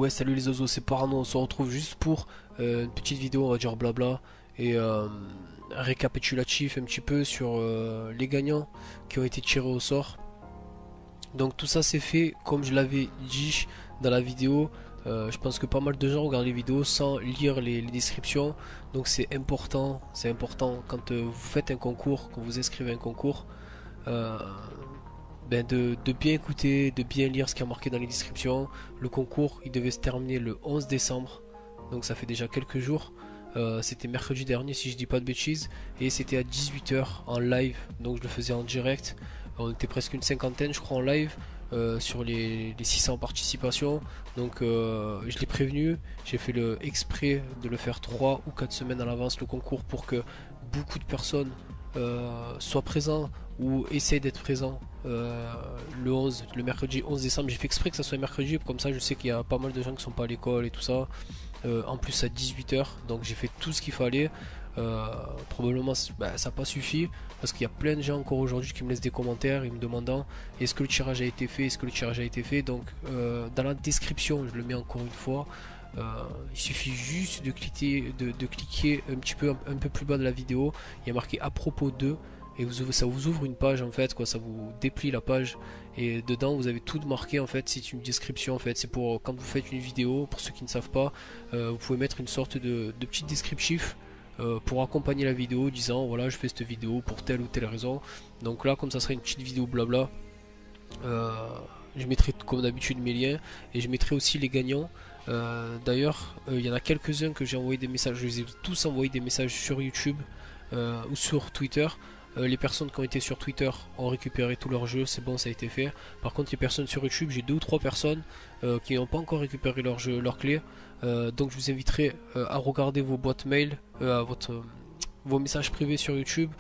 Ouais, salut les oiseaux, c'est Parano, on se retrouve juste pour une petite vidéo, on va dire blabla, et un récapitulatif un petit peu sur les gagnants qui ont été tirés au sort. Donc tout ça c'est fait comme je l'avais dit dans la vidéo. Je pense que pas mal de gens regardent les vidéos sans lire les descriptions. Donc c'est important quand vous faites un concours, quand vous inscrivez un concours, euh, de bien écouter, de bien lire ce qui est marqué dans les descriptions. Le concours, il devait se terminer le 11 décembre, donc ça fait déjà quelques jours. C'était mercredi dernier si je dis pas de bêtises, et c'était à 18 h en live, donc je le faisais en direct. On était presque une cinquantaine je crois en live, sur les 600 participations. Donc je l'ai prévenu, j'ai fait le exprès de le faire 3 ou 4 semaines à l'avance le concours pour que beaucoup de personnes soient présents ou essayent d'être présents le mercredi 11 décembre. J'ai fait exprès que ça soit mercredi, comme ça je sais qu'il y a pas mal de gens qui sont pas à l'école et tout ça. En plus à 18 h, donc j'ai fait tout ce qu'il fallait. Probablement ça n'a pas suffi parce qu'il y a plein de gens encore aujourd'hui qui me laissent des commentaires et me demandant est-ce que le tirage a été fait, est-ce que le tirage a été fait. Donc dans la description, je le mets encore une fois, il suffit juste de cliquer un petit peu un peu plus bas de la vidéo, il y a marqué à propos de, et ça vous ouvre une page en fait, quoi, ça vous déplie la page et dedans vous avez tout marqué en fait. C'est une description en fait, c'est pour quand vous faites une vidéo, pour ceux qui ne savent pas, vous pouvez mettre une sorte de petit descriptif pour accompagner la vidéo, disant voilà je fais cette vidéo pour telle ou telle raison. Donc là comme ça serait une petite vidéo blabla, euh, je mettrai comme d'habitude mes liens et je mettrai aussi les gagnants. D'ailleurs il y en a quelques-uns que j'ai envoyé des messages, je les ai tous envoyé des messages sur YouTube ou sur Twitter. Les personnes qui ont été sur Twitter ont récupéré tous leurs jeux, c'est bon, ça a été fait. Par contre les personnes sur YouTube, j'ai 2 ou 3 personnes qui n'ont pas encore récupéré leurs jeux, leurs clés. Donc je vous inviterai à regarder vos boîtes mail, vos messages privés sur YouTube.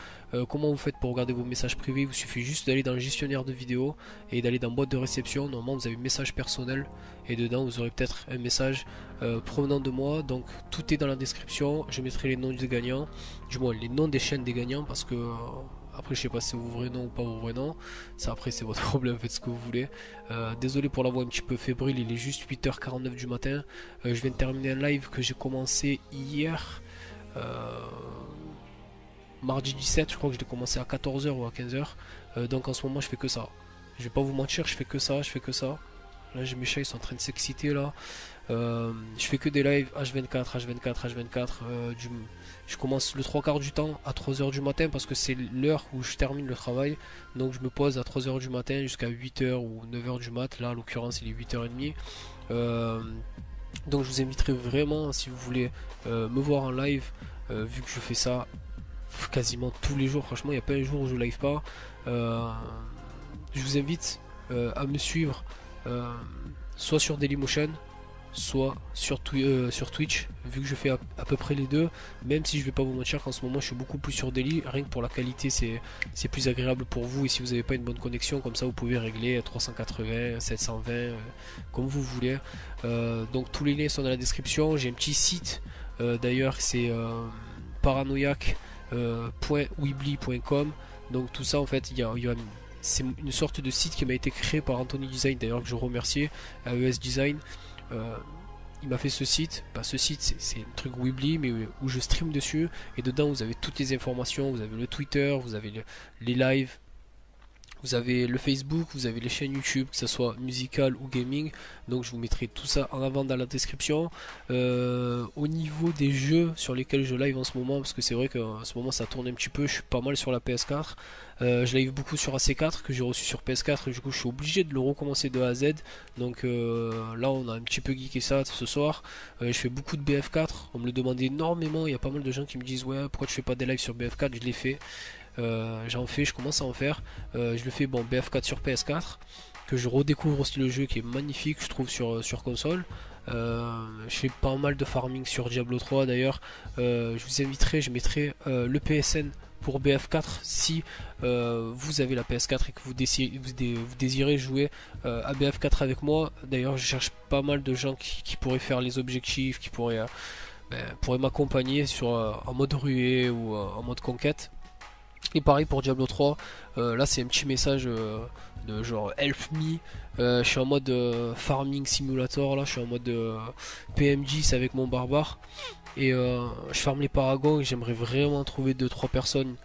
Comment vous faites pour regarder vos messages privés? Il vous suffit juste d'aller dans le gestionnaire de vidéos et d'aller dans boîte de réception. Normalement vous avez message personnel et dedans vous aurez peut-être un message provenant de moi. Donc tout est dans la description. Je mettrai les noms des gagnants, du moins les noms des chaînes des gagnants, parce que après je sais pas si c'est vos vrais noms ou pas vos vrais noms. Ça après c'est votre problème, faites ce que vous voulez. Désolé pour la voix un petit peu fébrile, il est juste 8 h 49 du matin. Je viens de terminer un live que j'ai commencé hier. Mardi 17, je crois que je l'ai commencé à 14 h ou à 15 h. Donc en ce moment je fais que ça. Je vais pas vous mentir, je fais que ça, je fais que ça. Là j'ai mes chats, ils sont en train de s'exciter là. Je fais que des lives H24, H24, H24. Je commence le 3 quarts du temps à 3 h du matin parce que c'est l'heure où je termine le travail. Donc je me pose à 3 h du matin jusqu'à 8 h ou 9 h du mat. Là, en l'occurrence, il est 8 h 30. Donc je vous inviterai vraiment, si vous voulez me voir en live, vu que je fais ça quasiment tous les jours. Franchement, il n'y a pas un jour où je live pas. Je vous invite à me suivre soit sur Dailymotion, soit sur Twitch, vu que je fais à peu près les deux. Même si je vais pas vous mentir qu'en ce moment je suis beaucoup plus sur Daily, rien que pour la qualité c'est plus agréable pour vous. Et si vous n'avez pas une bonne connexion, comme ça vous pouvez régler à 380, 720, comme vous voulez. Donc tous les liens sont dans la description. J'ai un petit site d'ailleurs, c'est paranoiac.weebly.com. Donc tout ça en fait, c'est une sorte de site qui m'a été créé par Anthony Design, d'ailleurs, que je remercie, AES Design. Il m'a fait ce site. Ce site c'est un truc Weebly, mais où je stream dessus, et dedans vous avez toutes les informations. Vous avez le Twitter, vous avez les lives, vous avez le Facebook, vous avez les chaînes YouTube, que ce soit musical ou gaming. Donc je vous mettrai tout ça en avant dans la description. Au niveau des jeux sur lesquels je live en ce moment, parce que c'est vrai qu'en ce moment ça tourne un petit peu, je suis pas mal sur la PS4. Je live beaucoup sur AC4 que j'ai reçu sur PS4, et du coup je suis obligé de le recommencer de A à Z. Donc là on a un petit peu geeké ça ce soir. Je fais beaucoup de BF4, on me le demande énormément. Il y a pas mal de gens qui me disent ouais, pourquoi tu fais pas des lives sur BF4? Je l'ai fait. Je commence à en faire. Je le fais BF4 sur PS4, que je redécouvre aussi le jeu qui est magnifique je trouve sur console. Je fais pas mal de farming sur Diablo 3 d'ailleurs. Je vous inviterai, je mettrai le PSN pour BF4 si vous avez la PS4 et que vous désirez jouer à BF4 avec moi. D'ailleurs je cherche pas mal de gens qui pourraient faire les objectifs, qui pourraient m'accompagner en mode ruée ou en mode conquête. Et pareil pour Diablo 3, là c'est un petit message de genre help me. Je suis en mode farming simulator, là je suis en mode PMG avec mon barbare. Et je farme les paragons et j'aimerais vraiment trouver deux trois personnes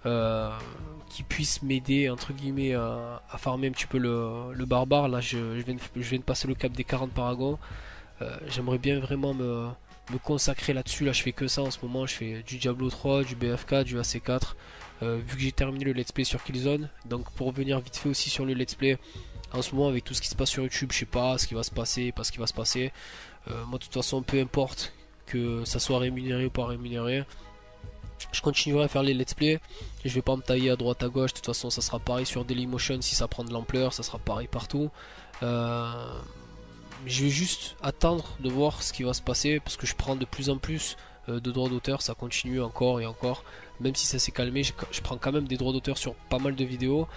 euh, qui puissent m'aider entre guillemets à farmer un petit peu le barbare. Là je viens de passer le cap des 40 paragons. J'aimerais bien vraiment me consacrer là-dessus. Là je fais que ça en ce moment, je fais du Diablo 3, du BFK, du AC4. Vu que j'ai terminé le let's play sur Killzone, donc pour revenir vite fait aussi sur le let's play, en ce moment avec tout ce qui se passe sur YouTube, je sais pas ce qui va se passer, pas ce qui va se passer. Moi de toute façon peu importe que ça soit rémunéré ou pas rémunéré, je continuerai à faire les let's play. Je vais pas me tailler à droite à gauche. De toute façon ça sera pareil sur Dailymotion si ça prend de l'ampleur, ça sera pareil partout. Je vais juste attendre de voir ce qui va se passer parce que je prends de plus en plus de droits d'auteur, ça continue encore et encore. Même si ça s'est calmé, je prends quand même des droits d'auteur sur pas mal de vidéos.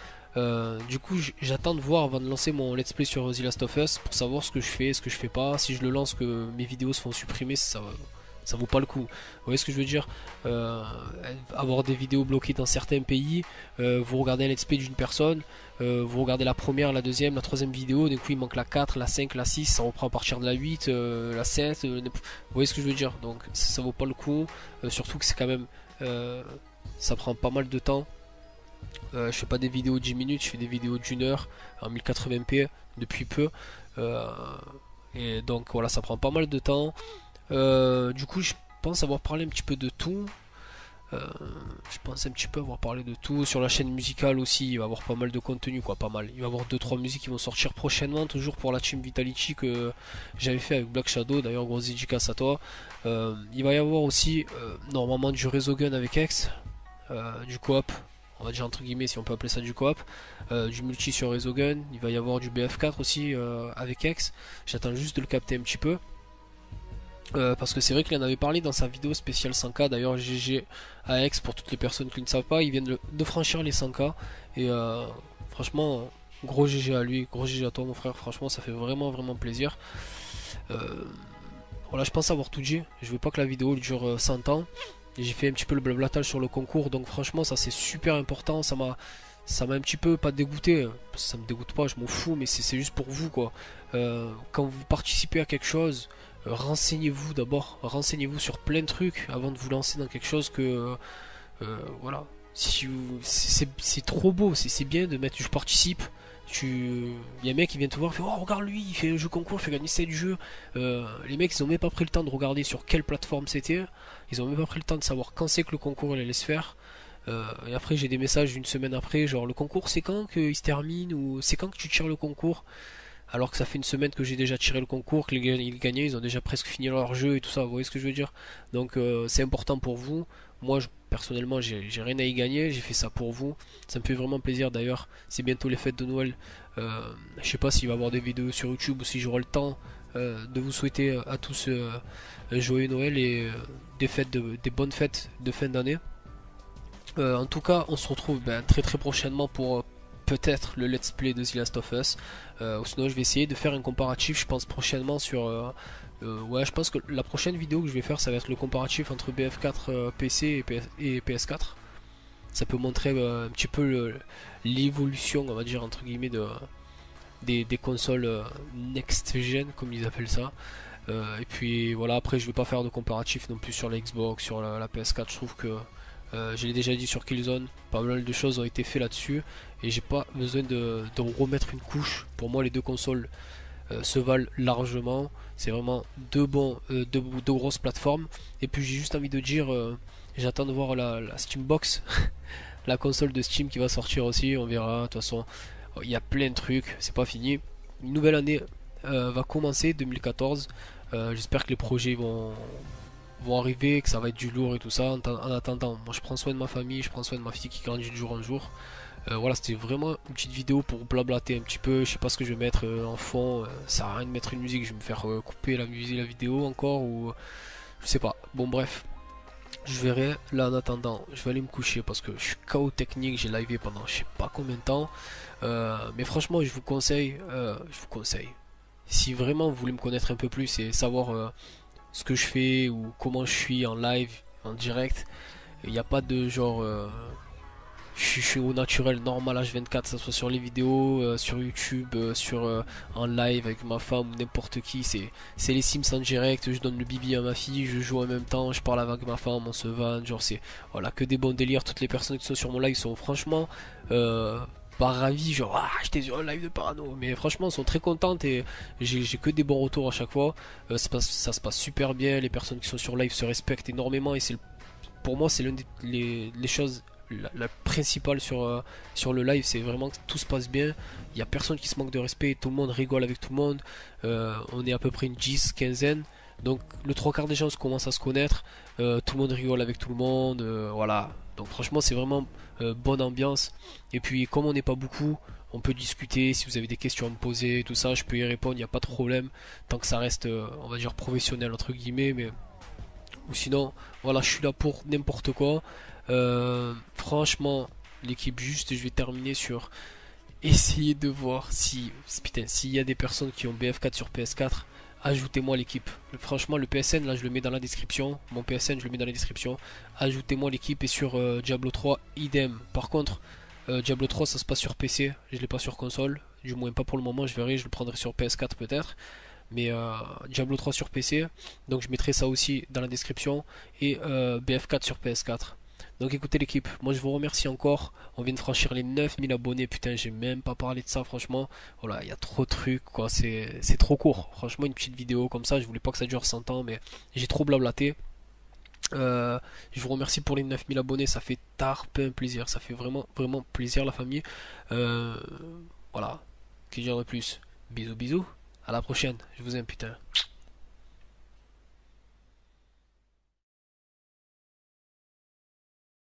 Du coup, j'attends de voir avant de lancer mon let's play sur The Last of Us pour savoir ce que je fais, ce que je fais pas. Si je le lance, que mes vidéos se font supprimer, ça vaut pas le coup. Vous voyez ce que je veux dire? Avoir des vidéos bloquées dans certains pays, vous regardez un let's play d'une personne, vous regardez la première, la deuxième, la troisième vidéo, d'un coup il manque la 4, la 5, la 6, ça reprend à partir de la 8, la 7, vous voyez ce que je veux dire? Donc ça vaut pas le coup, surtout que c'est quand même, ça prend pas mal de temps. Je fais pas des vidéos de 10 minutes, je fais des vidéos d'une heure en 1080p depuis peu. Euh, et donc voilà, ça prend pas mal de temps. Du coup, je pense avoir parlé un petit peu de tout. Je pense un petit peu avoir parlé de tout. Sur la chaîne musicale aussi, il va y avoir pas mal de contenu, quoi, pas mal. Il va y avoir 2-3 musiques qui vont sortir prochainement, toujours pour la team Vitality que j'avais fait avec Black Shadow. D'ailleurs, grosse dédicace à toi. Il va y avoir aussi normalement du Resogun avec X, du coop. On va dire entre guillemets si on peut appeler ça du coop, du multi sur Resogun. Il va y avoir du BF4 aussi avec X. J'attends juste de le capter un petit peu. Parce que c'est vrai qu'il en avait parlé dans sa vidéo spéciale 100K. D'ailleurs, GG à X pour toutes les personnes qui ne savent pas, ils viennent de franchir les 100K. Et franchement, gros GG à lui, gros GG à toi, mon frère. Franchement, ça fait vraiment, vraiment plaisir. Voilà, je pense avoir tout dit. Je veux pas que la vidéo dure 100 ans. J'ai fait un petit peu le blablatage sur le concours, donc franchement, ça c'est super important. Ça m'a un petit peu pas dégoûté, ça me dégoûte pas, je m'en fous, mais c'est juste pour vous quoi. Quand vous participez à quelque chose, renseignez-vous d'abord, renseignez-vous sur plein de trucs avant de vous lancer dans quelque chose que voilà. Si c'est trop beau, c'est bien de mettre je participe. Il y a un mec qui vient te voir, il fait oh regarde lui, il fait un jeu concours, il fait gagner 7 jeux. Les mecs ils ont même pas pris le temps de regarder sur quelle plateforme c'était, ils ont même pas pris le temps de savoir quand c'est que le concours il allait se faire. Et après j'ai des messages une semaine après, genre le concours c'est quand qu'il se termine ou c'est quand que tu tires le concours, alors que ça fait une semaine que j'ai déjà tiré le concours, que les gagnants ils ont déjà presque fini leur jeu et tout ça, vous voyez ce que je veux dire? Donc c'est important pour vous. Moi personnellement j'ai rien à y gagner, j'ai fait ça pour vous. Ça me fait vraiment plaisir d'ailleurs, c'est bientôt les fêtes de Noël. Je sais pas s'il va y avoir des vidéos sur YouTube ou si j'aurai le temps de vous souhaiter à tous un joyeux Noël et des bonnes fêtes de fin d'année. En tout cas, on se retrouve très très prochainement pour peut-être le let's play de The Last of Us. Ou sinon, je vais essayer de faire un comparatif, je pense prochainement sur. Ouais, je pense que la prochaine vidéo que je vais faire, ça va être le comparatif entre BF4 PC et PS4. Ça peut montrer un petit peu l'évolution, on va dire entre guillemets, des consoles next gen, comme ils appellent ça. Et puis voilà, après, je vais pas faire de comparatif non plus sur la Xbox, sur la PS4. Je trouve que je l'ai déjà dit sur Killzone, pas mal de choses ont été faites là-dessus et j'ai pas besoin de remettre une couche. Pour moi, les deux consoles se valent largement. C'est vraiment deux grosses plateformes. Et puis j'ai juste envie de dire, j'attends de voir la Steambox, la console de Steam qui va sortir aussi. On verra. De toute façon, il y a plein de trucs. C'est pas fini. Une nouvelle année va commencer, 2014. J'espère que les projets vont arriver, que ça va être du lourd et tout ça. En attendant, moi je prends soin de ma famille, je prends soin de ma fille qui grandit de jour en jour. Voilà, c'était vraiment une petite vidéo pour blablater un petit peu. Je sais pas ce que je vais mettre en fond. Ça sert à rien de mettre une musique, je vais me faire couper la musique, la vidéo encore ou je sais pas. Bon bref, je verrai. Là en attendant, je vais aller me coucher parce que je suis KO technique, j'ai livé pendant je sais pas combien de temps. Mais franchement, je vous conseille, si vraiment vous voulez me connaître un peu plus et savoir ce que je fais ou comment je suis en live, en direct, il n'y a pas de genre je suis au naturel, normal H24, ça soit sur les vidéos, sur YouTube, en live avec ma femme ou n'importe qui. C'est les Sims en direct, je donne le bibi à ma fille, je joue en même temps, je parle avec ma femme, on se vanne, genre c'est voilà, que des bons délires. Toutes les personnes qui sont sur mon live sont franchement pas ravis, genre ah, j'étais sur un live de Parano, mais franchement, elles sont très contentes et j'ai que des bons retours à chaque fois. Ça se passe super bien, les personnes qui sont sur live se respectent énormément et pour moi, c'est l'une les choses la principale sur le live, c'est vraiment que tout se passe bien. Il n'y a personne qui se manque de respect, tout le monde rigole avec tout le monde. On est à peu près une 10, quinzaine. Donc le trois quarts des gens commencent à se connaître. Tout le monde rigole avec tout le monde. Voilà. Donc franchement, c'est vraiment bonne ambiance. Et puis comme on n'est pas beaucoup, on peut discuter. Si vous avez des questions à me poser, tout ça, je peux y répondre, il n'y a pas de problème. Tant que ça reste, on va dire, professionnel entre guillemets. Mais ou sinon, voilà, je suis là pour n'importe quoi. Franchement, l'équipe juste, je vais terminer sur essayer de voir si, putain, s'il y a des personnes qui ont BF4 sur PS4, ajoutez-moi l'équipe. Franchement, le PSN, là, je le mets dans la description. Mon PSN, je le mets dans la description. Ajoutez-moi l'équipe et sur Diablo 3, idem. Par contre, Diablo 3, ça se passe sur PC. Je l'ai pas sur console. Du moins, pas pour le moment. Je verrai, je le prendrai sur PS4 peut-être. Mais Diablo 3 sur PC, donc je mettrai ça aussi dans la description, et BF4 sur PS4. Donc écoutez l'équipe, moi je vous remercie encore, on vient de franchir les 9000 abonnés, putain j'ai même pas parlé de ça franchement, voilà il y a trop de trucs quoi, c'est trop court, franchement une petite vidéo comme ça, je voulais pas que ça dure 100 ans mais j'ai trop blablaté. Je vous remercie pour les 9000 abonnés, ça fait tarpin plaisir, ça fait vraiment vraiment plaisir la famille. Euh, voilà, que dire de plus, bisous bisous. À la prochaine, je vous aime putain.